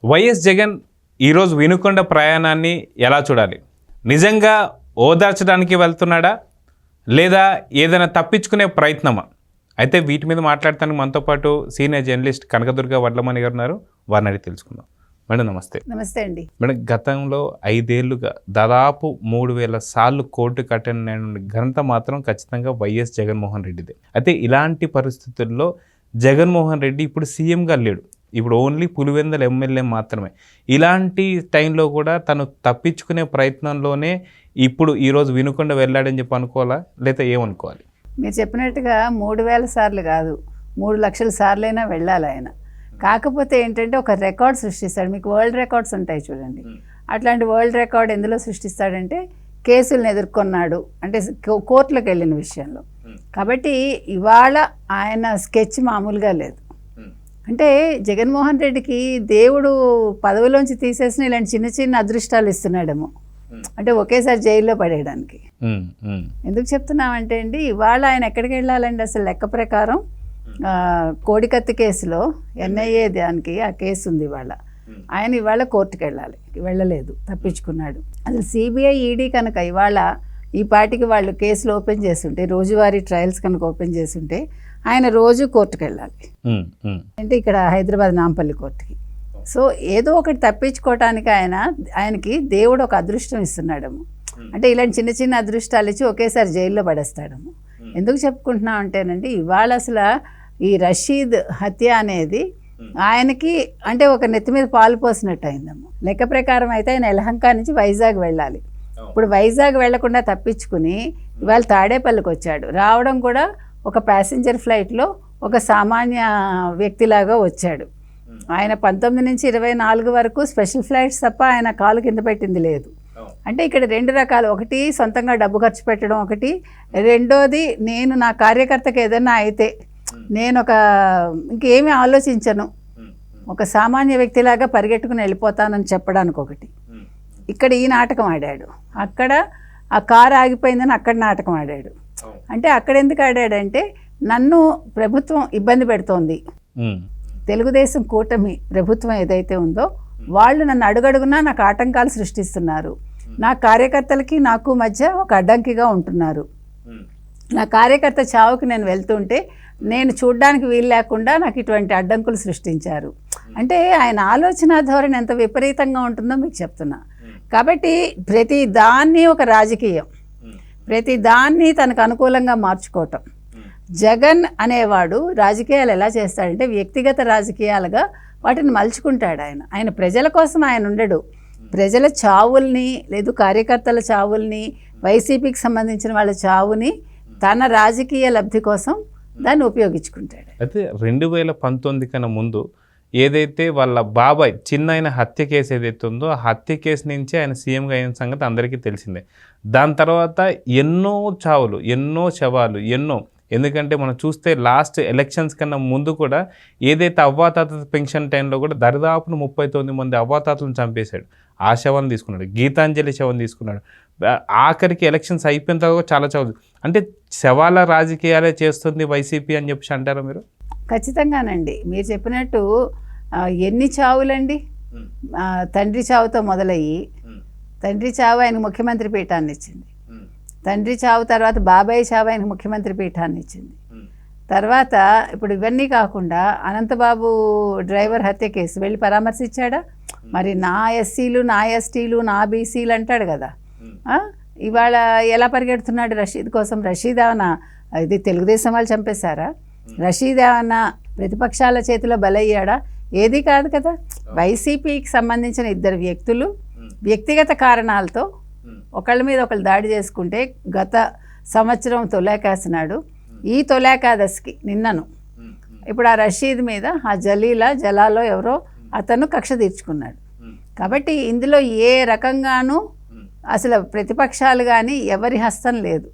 YS Jagan ఈరోజు వినుకొండ ప్రయాణాన్ని ఎలా చూడాలి? నిజంగా ఓదార్చడానికి వెళ్తున్నాడా లేదా ఏదైనా తప్పించుకునే ప్రయత్నమా? అయితే వీటి మీద మాట్లాడటానికి మనతో పాటు సీనియర్ జర్నలిస్ట్ కనకదుర్గ వడ్లమణి గారు ఉన్నారు. వారిని అడిగి తెలుసుకుందాం. మేడం నమస్తే. నమస్తే అండి. మేడం, గతంలో 5 ఏళ్లుగా దాదాపు 3000 సార్లు కోర్టు కట్టిన ఘనత మాత్రం ఖచ్చితంగా వైఎస్ జగన్మోహన్ రెడ్డిదే. అయితే ఇలాంటి పరిస్థితుల్లో జగన్మోహన్ రెడ్డి ఇప్పుడు సీఎంగా లేడు, ఇప్పుడు ఓన్లీ పులివెందుల ఎమ్మెల్యే మాత్రమే. ఇలాంటి టైంలో కూడా తను తప్పించుకునే ప్రయత్నంలోనే ఇప్పుడు ఈరోజు వినుకొండ వెళ్ళాడని చెప్పి అనుకోవాలా లేదా ఏమనుకోవాలి? మీరు చెప్పినట్టుగా 3000 సార్లు కాదు, 3 లక్షల సార్లైనా వెళ్ళాలి ఆయన. కాకపోతే ఏంటంటే ఒక రికార్డ్ సృష్టిస్తాడు. మీకు వరల్డ్ రికార్డ్స్ ఉంటాయి చూడండి, అట్లాంటి వరల్డ్ రికార్డ్ ఎందులో సృష్టిస్తాడంటే కేసులను ఎదుర్కొన్నాడు అంటే కోర్టులకు వెళ్ళిన విషయంలో. కాబట్టి ఇవాళ ఆయన స్కెచ్ మామూలుగా లేదు. అంటే జగన్మోహన్ రెడ్డికి దేవుడు పదవిలోంచి తీసేసిన ఇలాంటి చిన్న చిన్న అదృష్టాలు ఇస్తున్నాడేమో, అంటే ఒకేసారి జైల్లో పడేయడానికి. ఎందుకు చెప్తున్నామంటే అండి, ఇవాళ ఆయన ఎక్కడికి వెళ్ళాలండి? అసలు లెక్క ప్రకారం కోడికత్తి కేసులో ఎన్ఐఏ దానికి ఆ కేసు ఉంది ఇవాళ. ఆయన ఇవాళ కోర్టుకు వెళ్ళలేదు, తప్పించుకున్నాడు. అసలు సిబిఐ ఈడీ కనుక ఇవాళ ఈ పాటికి వాళ్ళు కేసులు ఓపెన్ చేస్తుంటే, రోజువారీ ట్రయల్స్ కనుక ఓపెన్ చేస్తుంటే ఆయన రోజు కోర్టుకు వెళ్ళాలి. అంటే ఇక్కడ హైదరాబాద్ నాంపల్లి కోర్టుకి. సో ఏదో ఒకటి తప్పించుకోవటానికి ఆయనకి దేవుడు ఒక అదృష్టం ఇస్తున్నాడేమో. అంటే ఇలాంటి చిన్న చిన్న అదృష్టాలు ఇచ్చి ఒకేసారి జైల్లో పడేస్తాడేమో. ఎందుకు చెప్పుకుంటున్నాం అంటేనండి, ఇవాళ అసలు ఈ రషీద్ హత్య అనేది ఆయనకి అంటే ఒక నెత్తి మీద పాలు పోసినట్టు అయిందేమో. లెక్క ప్రకారం అయితే ఆయన యలహంక నుంచి వైజాగ్ వెళ్ళాలి. ఇప్పుడు వైజాగ్ వెళ్లకుండా తప్పించుకుని ఇవాళ తాడేపల్లికి వచ్చాడు. రావడం కూడా ఒక ప్యాసింజర్ ఫ్లైట్లో ఒక సామాన్య వ్యక్తిలాగా వచ్చాడు. ఆయన 19 నుంచి 24 వరకు స్పెషల్ ఫ్లైట్స్ తప్ప ఆయన కాలు కింద పెట్టింది లేదు. అంటే ఇక్కడ 2 రకాలు, ఒకటి సొంతంగా డబ్బు ఖర్చు పెట్టడం, ఒకటి రెండోది నేను నా కార్యకర్తకు ఏదైనా అయితే నేను ఇంకేమీ ఆలోచించను, ఒక సామాన్య వ్యక్తిలాగా పరిగెట్టుకుని వెళ్ళిపోతానని చెప్పడానికి ఒకటి. ఇక్కడ ఈ నాటకం ఆడాడు, అక్కడ ఆ కారు ఆగిపోయిందని అక్కడ నాటకం ఆడాడు. అంటే అక్కడ ఎందుకు ఆడాడంటే, నన్ను ప్రభుత్వం ఇబ్బంది పెడుతోంది, తెలుగుదేశం కూటమి ప్రభుత్వం ఏదైతే ఉందో వాళ్ళు నన్ను అడుగడుగునా నాకు ఆటంకాలు సృష్టిస్తున్నారు, నా కార్యకర్తలకి నాకు మధ్య ఒక అడ్డంకిగా ఉంటున్నారు, నా కార్యకర్త చావుకి నేను వెళ్తుంటే నేను చూడ్డానికి వీలు లేకుండా నాకు ఇటువంటి అడ్డంకులు సృష్టించారు. అంటే ఆయన ఆలోచన ధోరణి ఎంత విపరీతంగా ఉంటుందో మీకు చెప్తున్నా. కాబట్టి ప్రతి దాన్ని ఒక రాజకీయం, ప్రతి దాన్ని తనకు అనుకూలంగా మార్చుకోవటం. జగన్ అనేవాడు రాజకీయాలు ఎలా చేస్తాడంటే వ్యక్తిగత రాజకీయాలుగా వాటిని మలుచుకుంటాడు. ఆయన ప్రజల కోసం ఆయన ఉండడు. ప్రజల చావుల్ని లేదు కార్యకర్తల చావుల్ని, వైసీపీకి సంబంధించిన వాళ్ళ చావుని తన రాజకీయ లబ్ధి కోసం దాన్ని ఉపయోగించుకుంటాడు. అయితే 2019 కన్నా ముందు ఏదైతే వాళ్ళ బాబాయ్ చిన్న హత్య కేసు ఏదైతే ఉందో ఆ హత్య కేసు నుంచి ఆయన సీఎంగా అయిన సంగతి అందరికీ తెలిసిందే. దాని తర్వాత ఎన్నో చావులు, ఎన్నో శవాలు, ఎందుకంటే మనం చూస్తే లాస్ట్ ఎలక్షన్స్ కన్నా ముందు కూడా ఏదైతే అవ్వాతాత పెన్షన్ టైంలో కూడా దరిదాపును 39 మంది అవ్వాతాతలను చంపేశాడు. ఆ శవాన్ని తీసుకున్నాడు, గీతాంజలి శవం తీసుకున్నాడు. ఆఖరికి ఎలక్షన్స్ అయిపోయిన తర్వాత చాలా చావులు. అంటే శవాల రాజకీయాలే చేస్తుంది వైసీపీ అని చెప్పి అంటారా మీరు? ఖచ్చితంగానండి. మీరు చెప్పినట్టు ఎన్ని చావులండి. తండ్రి చావుతో మొదలయ్యి, తండ్రి చావు ఆయనకు ముఖ్యమంత్రి పీఠాన్ని ఇచ్చింది. తండ్రి చావు తర్వాత బాబాయ్ చావు ఆయనకు ముఖ్యమంత్రి పీఠాన్ని ఇచ్చింది. తర్వాత ఇప్పుడు ఇవన్నీ కాకుండా అనంతబాబు డ్రైవర్ హత్య కేసు వెళ్ళి పరామర్శించాడా? మరి నా ఎస్సీలు, నా ఎస్టీలు, నా బీసీలు అంటాడు కదా. ఇవాళ ఎలా పరిగెడుతున్నాడు రషీద్ కోసం? రషీద్ ఏమన్నా ఇది తెలుగుదేశం వాళ్ళు చంపేశారా? రషీద్ ఏమన్నా ప్రతిపక్షాల చేతిలో బలయ్యాడా? ఏది కాదు కదా. వైసీపీకి సంబంధించిన 2 వ్యక్తులు వ్యక్తిగత కారణాలతో ఒకళ్ళ మీద ఒకళ్ళు దాడి చేసుకుంటే గత సంవత్సరం తొలేకాసినాడు. ఈ తొలేకాదశికి నిన్నను ఇప్పుడు ఆ రషీద్ మీద ఆ జలాలో ఎవరో అతను కక్ష తీర్చుకున్నాడు. కాబట్టి ఇందులో ఏ రకంగానూ అసలు ప్రతిపక్షాలు కానీ ఎవరి హస్తం లేదు.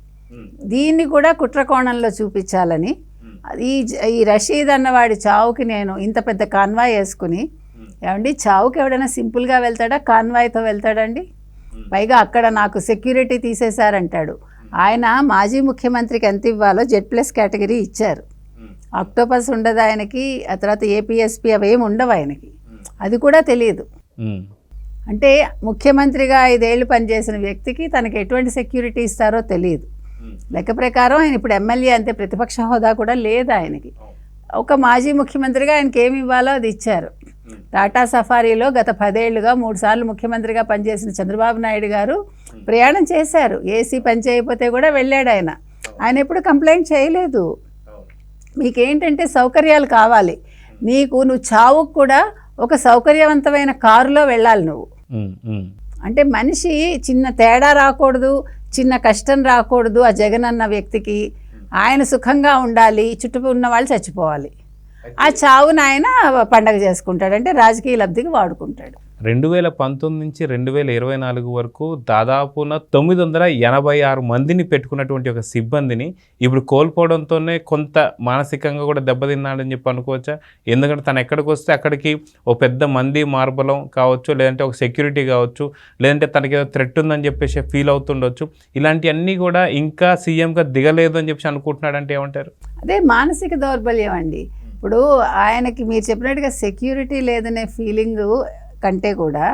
దీన్ని కూడా కుట్రకోణంలో చూపించాలని ఈ రషీద్ అన్నవాడి చావుకి నేను ఇంత పెద్ద కాన్వాయ్ వేసుకుని, ఏమండి చావుకి ఎవడైనా సింపుల్గా వెళ్తాడా? కాన్వాయ్తో వెళ్తాడండి? పైగా అక్కడ నాకు సెక్యూరిటీ తీసేశారంటాడు. ఆయన మాజీ ముఖ్యమంత్రికి ఎంత ఇవ్వాలో Z+ కేటగిరీ ఇచ్చారు. ఆక్టోపస్ ఉండదు ఆయనకి, ఆ తర్వాత ఏపీఎస్పీ అవేమి ఉండవు ఆయనకి. అది కూడా తెలియదు. ఉమ్. అంటే ముఖ్యమంత్రిగా 5 ఏళ్ళు పనిచేసిన వ్యక్తికి తనకి ఎటువంటి సెక్యూరిటీ ఇస్తారో తెలియదు. లెక్క ప్రకారం ఆయన ఇప్పుడు ఎమ్మెల్యే, అంతే, ప్రతిపక్ష హోదా కూడా లేదు ఆయనకి. ఒక మాజీ ముఖ్యమంత్రిగా ఆయనకి ఏమి ఇవ్వాలో అది ఇచ్చారు. టాటా సఫారీలో గత 10 ఏళ్లుగా 3 సార్లు ముఖ్యమంత్రిగా పనిచేసిన చంద్రబాబు నాయుడు గారు ప్రయాణం చేశారు. ఏసీ పని చేయకపోతే కూడా వెళ్ళాడు ఆయన. ఆయన ఎప్పుడు కంప్లైంట్ చేయలేదు. మీకేంటంటే సౌకర్యాలు కావాలి. నువ్వు చావుకు కూడా ఒక సౌకర్యవంతమైన కారులో వెళ్ళాలి నువ్వు. అంటే మనిషి చిన్న తేడా రాకూడదు, చిన్న కష్టం రాకూడదు. ఆ జగన్ అన్న వ్యక్తికి ఆయన సుఖంగా ఉండాలి, చుట్టూ ఉన్న వాళ్ళు చచ్చిపోవాలి. ఆ చావును ఆయన పండగ చేసుకుంటాడు, అంటే రాజకీయ లబ్ధికి వాడుకుంటాడు. 2019 నుంచి 2024 వరకు దాదాపున 986 మందిని పెట్టుకున్నటువంటి ఒక సిబ్బందిని ఇప్పుడు కోల్పోవడంతోనే కొంత మానసికంగా కూడా దెబ్బతిన్నాడని చెప్పి అనుకోవచ్చా? ఎందుకంటే తను ఎక్కడికి వస్తే అక్కడికి ఓ పెద్ద మంది మార్బలం కావచ్చు, లేదంటే ఒక సెక్యూరిటీ కావచ్చు, లేదంటే తనకి ఏదో థ్రెట్ ఉందని చెప్పేసి ఫీల్ అవుతుండొచ్చు. ఇలాంటివన్నీ కూడా ఇంకా సీఎంగా దిగలేదు అని చెప్పి అనుకుంటున్నాడంటే ఏమంటారు? అదే మానసిక దౌర్బల్యం అండి. ఇప్పుడు ఆయనకి మీరు చెప్పినట్టుగా సెక్యూరిటీ లేదనే ఫీలింగ్ కంటే కూడా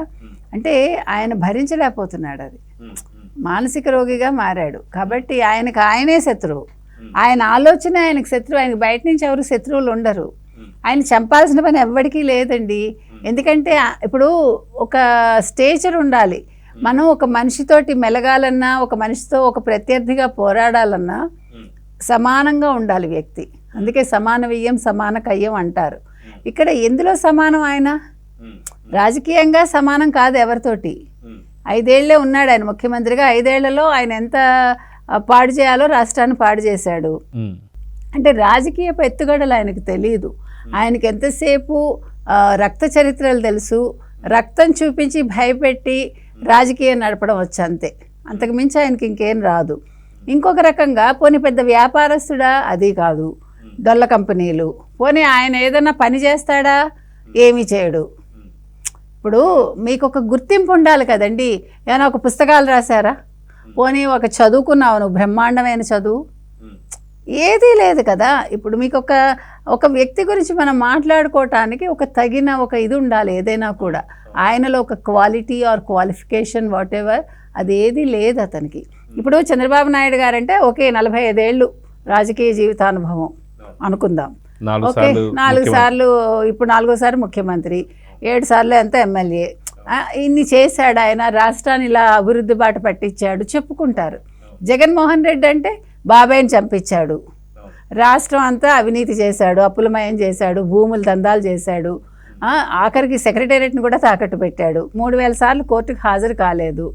అంటే ఆయన భరించలేకపోతున్నాడు. అది మానసిక రోగిగా మారాడు. కాబట్టి ఆయనకు ఆయనే శత్రువు. ఆయన ఆలోచన ఆయనకు శత్రువు. ఆయనకు బయట నుంచి ఎవరు శత్రువులు ఉండరు. ఆయన చంపాల్సిన పని ఎవ్వడికీ లేదండి. ఎందుకంటే ఇప్పుడు ఒక స్టేచర్ ఉండాలి. మనం ఒక మనిషితోటి మెలగాలన్నా, ఒక మనిషితో ఒక ప్రత్యర్థిగా పోరాడాలన్నా సమానంగా ఉండాలి వ్యక్తి. అందుకే సమాన వ్యయం సమాన కయ్యం అంటారు. ఇక్కడ ఎందులో సమానం? ఆయన రాజకీయంగా సమానం కాదు ఎవరితోటి. 5 ఏళ్లే ఉన్నాడు ఆయన ముఖ్యమంత్రిగా. 5 ఏళ్లలో ఆయన ఎంత పాడు చేయాలో రాష్ట్రాన్ని పాడు చేశాడు. అంటే రాజకీయపు ఎత్తుగడలు ఆయనకు తెలియదు. ఆయనకి ఎంతసేపు రక్త చరిత్రలు తెలుసు. రక్తం చూపించి భయపెట్టి రాజకీయం నడపడం వచ్చు, అంతే. అంతకు మించి ఆయనకి ఇంకేం రాదు. ఇంకొక రకంగా పోనీ పెద్ద వ్యాపారస్తుడా? అది కాదు. డొల్ల కంపెనీలు. పోనీ ఆయన ఏదైనా పని చేస్తాడా? ఏమీ చేయడు. ఇప్పుడు మీకు ఒక గుర్తింపు ఉండాలి కదండి. ఏమైనా ఒక పుస్తకాలు రాశారా? పోనీ ఒక చదువుకున్నావు నువ్వు, బ్రహ్మాండమైన చదువు? ఏదీ లేదు కదా. ఇప్పుడు మీకు ఒక వ్యక్తి గురించి మనం మాట్లాడుకోవటానికి ఒక తగిన ఒక ఇది ఉండాలి ఏదైనా కూడా. ఆయనలో ఒక quality are qualification what ever అది ఏది లేదు అతనికి. ఇప్పుడు చంద్రబాబు నాయుడు గారంటే ఓకే 45 ఏళ్ళు రాజకీయ జీవితానుభవం అనుకుందాం. ఓకే 4 సార్లు, ఇప్పుడు 4వ సారి ముఖ్యమంత్రి, 7 సార్లు అంతా ఎమ్మెల్యే. ఇన్ని చేశాడు ఆయన. రాష్ట్రాన్ని ఇలా అభివృద్ధి బాట పట్టించాడు చెప్పుకుంటారు. జగన్మోహన్ రెడ్డి అంటే బాబాయ్ని చంపించాడు, రాష్ట్రం అంతా అవినీతి చేశాడు, అప్పులమయం చేశాడు, భూములు దందాలు చేశాడు, ఆఖరికి సెక్రటేరియట్ని కూడా తాకట్టు పెట్టాడు, 3000 సార్లు కోర్టుకు హాజరు కాలేదు,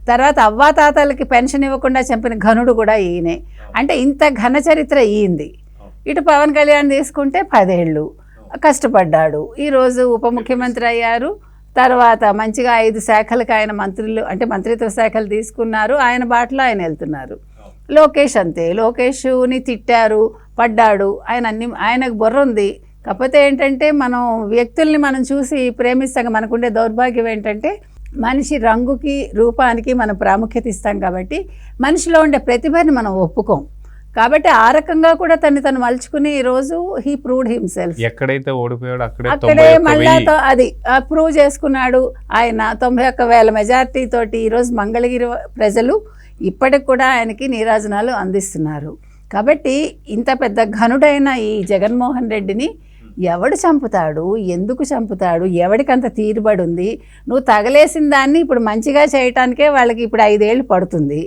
తర్వాత అవ్వాతాతలకి పెన్షన్ ఇవ్వకుండా చంపిన ఘనుడు కూడా ఈయనే. అంటే ఇంత ఘన చరిత్ర ఈయంది. ఇటు పవన్ కళ్యాణ్ తీసుకుంటే 10 ఏళ్ళు కష్టపడ్డాడు, ఈరోజు ఉప ముఖ్యమంత్రి అయ్యారు. తర్వాత మంచిగా 5 శాఖలకు ఆయన మంత్రులు అంటే మంత్రిత్వ శాఖలు తీసుకున్నారు. ఆయన బాటలో ఆయన వెళ్తున్నారు. లోకేష్ అంతే, లోకేష్ని తిట్టారు, పడ్డాడు. ఆయనకు బుర్ర ఉంది. కాకపోతే ఏంటంటే మనం వ్యక్తుల్ని మనం చూసి ప్రేమిస్తాం. మనకుండే దౌర్భాగ్యం ఏంటంటే మనిషి రంగుకి రూపానికి మనం ప్రాముఖ్యత ఇస్తాం కాబట్టి మనిషిలో ఉండే ప్రతిభని మనం ఒప్పుకోం. కాబట్టి ఆ రకంగా కూడా తను మలుచుకుని ఈరోజు హీ ప్రూవ్డ్ హిమ్సెల్ఫ్. ఎక్కడైతే ఓడిపోయాడు అక్కడే మళ్ళా అది ప్రూవ్ చేసుకున్నాడు. ఆయన 91,000 మెజార్టీ తోటి ఈరోజు మంగళగిరి ప్రజలు ఇప్పటికి కూడా ఆయనకి నీరాజనాలు అందిస్తున్నారు. కాబట్టి ఇంత పెద్ద ఘనుడైన ఈ జగన్మోహన్ రెడ్డిని ఎవడు చంపుతాడు, ఎందుకు చంపుతాడు, ఎవడికంత తీరుబడి ఉంది? నువ్వు తగలేసిన దాన్ని ఇప్పుడు మంచిగా చేయటానికే వాళ్ళకి ఇప్పుడు 5 ఏళ్ళు పడుతుంది.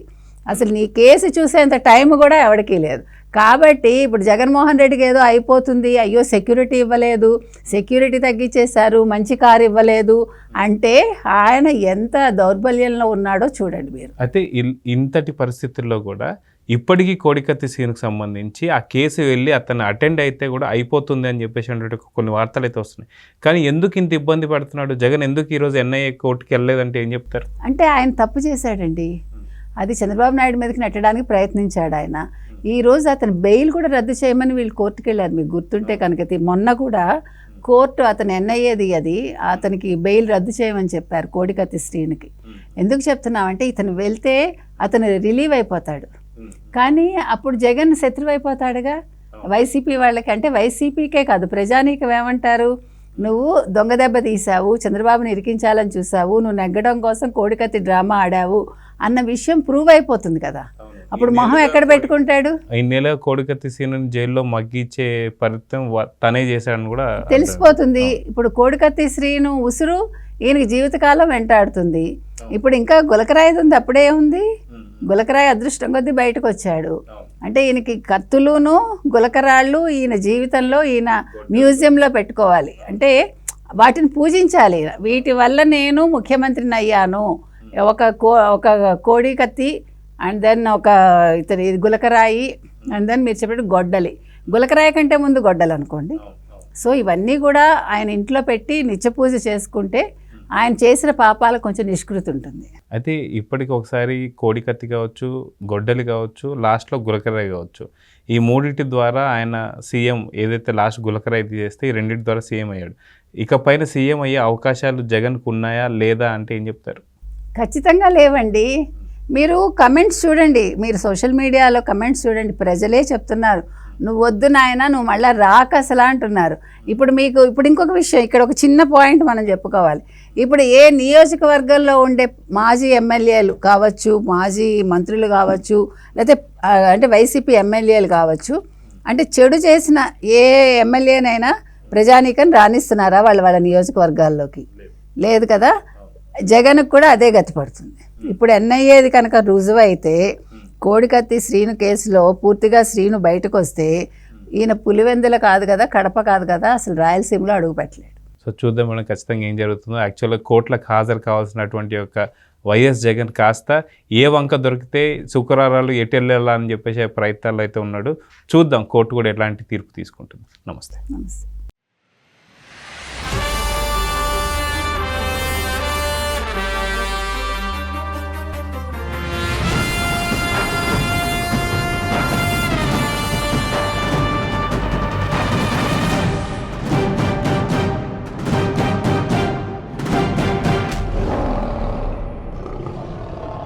అసలు నీ కేసు చూసేంత టైం కూడా ఎవరికీ లేదు. కాబట్టి ఇప్పుడు జగన్మోహన్ రెడ్డికి ఏదో అయిపోతుంది, అయ్యో సెక్యూరిటీ ఇవ్వలేదు, సెక్యూరిటీ తగ్గించేశారు, మంచి కారు ఇవ్వలేదు అంటే ఆయన ఎంత దౌర్బల్యంలో ఉన్నాడో చూడండి మీరు. అయితే ఇంతటి పరిస్థితుల్లో కూడా ఇప్పటికీ కోడికత్తి సీన్కి సంబంధించి ఆ కేసు వెళ్ళి అతను అటెండ్ అయితే కూడా అయిపోతుంది అని చెప్పేసి కొన్ని వార్తలు అయితే వస్తున్నాయి. కానీ ఎందుకు ఇంత ఇబ్బంది పడుతున్నాడు జగన్? ఎందుకు ఈరోజు ఎన్ఐఏ కోర్టుకి వెళ్ళలేదంటే ఏం చెప్తారు? అంటే ఆయన తప్పు చేశాడండి. అది చంద్రబాబు నాయుడు మీదకి నెట్టడానికి ప్రయత్నించాడు ఆయన. ఈరోజు అతను బెయిల్ కూడా రద్దు చేయమని వీళ్ళు కోర్టుకు వెళ్ళారు. మీకు గుర్తుంటే కనుక మొన్న కూడా కోర్టు అతను ఎన్ఐఏది అది అతనికి బెయిల్ రద్దు చేయమని చెప్పారు కోడికత్తి శ్రీనికి. ఎందుకు చెప్తున్నామంటే ఇతను వెళ్తే అతను రిలీవ్ అయిపోతాడు, కానీ అప్పుడు జగన్ శత్రువు అయిపోతాడుగా వైసీపీ వాళ్ళకి. అంటే వైసీపీకే కాదు ప్రజానీకం ఏమంటారు, నువ్వు దొంగ దెబ్బ తీసావు, చంద్రబాబుని ఇరికించాలని చూసావు, నువ్వు నెగ్గడం కోసం కోడికత్తి డ్రామా ఆడావు అన్న విషయం ప్రూవ్ అయిపోతుంది కదా. అప్పుడు మొహం ఎక్కడ పెట్టుకుంటాడు? ఇన్నేళ్ళ కోడికత్తి సీను జైల్లో మగ్గిచ్చే పరితం తనే చేశాడని కూడా తెలిసిపోతుంది. ఇప్పుడు కోడికత్తి శ్రీను ఉసురు ఈయనకి జీవితకాలం వెంటాడుతుంది. ఇప్పుడు ఇంకా గులకరాయి ఉంది, అప్పుడే ఉంది. గులకరాయి అదృష్టం కొద్దీ బయటకు వచ్చాడు. అంటే ఈయనకి కత్తులును గులకరాళ్ళు ఈయన జీవితంలో ఈయన మ్యూజియంలో పెట్టుకోవాలి. అంటే వాటిని పూజించాలి. వీటి వల్ల నేను ముఖ్యమంత్రిని అయ్యాను. ఒక కోడి కత్తి అండ్ దెన్ ఒక ఇతని గులకరాయి అండ్ దెన్ మీరు చెప్పినట్టు గొడ్డలి. గులకరాయి కంటే ముందు గొడ్డలు అనుకోండి. సో ఇవన్నీ కూడా ఆయన ఇంట్లో పెట్టి నిత్య పూజ చేసుకుంటే ఆయన చేసిన పాపాలకు కొంచెం నిష్కృతి ఉంటుంది. అయితే ఇప్పటికి ఒకసారి కోడి కత్తి కావచ్చు, గొడ్డలి కావచ్చు, లాస్ట్లో గులకరాయి కావచ్చు, ఈ మూడింటి ద్వారా ఆయన సీఎం ఏదైతే లాస్ట్ గులకరాయి చేస్తే ఈ రెండింటి ద్వారా సీఎం అయ్యాడు. ఇకపైన సీఎం అయ్యే అవకాశాలు జగన్కు ఉన్నాయా లేదా అంటే ఏం చెప్తారు? ఖచ్చితంగా లేవండి. మీరు కమెంట్స్ చూడండి, మీరు సోషల్ మీడియాలో కమెంట్స్ చూడండి, ప్రజలే చెప్తున్నారు నువ్వు వద్దు నాయన, నువ్వు మళ్ళీ రాక అసలా అంటున్నారు. ఇప్పుడు ఇంకొక విషయం, ఇక్కడ ఒక చిన్న పాయింట్ మనం చెప్పుకోవాలి. ఇప్పుడు ఏ నియోజకవర్గంలో ఉండే మాజీ ఎమ్మెల్యేలు కావచ్చు, మాజీ మంత్రులు కావచ్చు, లేకపోతే అంటే వైసీపీ ఎమ్మెల్యేలు కావచ్చు, అంటే చెడు చేసిన ఏ ఎమ్మెల్యేనైనా ప్రజానీకం రాణిస్తున్నారా వాళ్ళ నియోజకవర్గాల్లోకి? లేదు కదా. జగన్కు కూడా అదే గతి పడుతుంది. ఇప్పుడు ఎన్ఐఏది కనుక రుజువు అయితే కోడికత్తి శ్రీను కేసులో పూర్తిగా శ్రీను బయటకు వస్తే ఈయన పులివెందుల కాదు కదా, కడప కాదు కదా, అసలు రాయలసీమలో అడుగు పెట్టలేడు. సో చూద్దాం మనం ఖచ్చితంగా ఏం జరుగుతుందో. యాక్చువల్గా కోర్టులకు హాజరు కావాల్సినటువంటి యొక్క వైఎస్ జగన్ కాస్త ఏ వంక దొరికితే శుక్రవారాలు ఎటు వెళ్ళాలని చెప్పేసి ప్రయత్నాలు అయితే ఉన్నాడు. చూద్దాం కోర్టు కూడా ఎలాంటి తీర్పు తీసుకుంటుంది. నమస్తే. నమస్తే.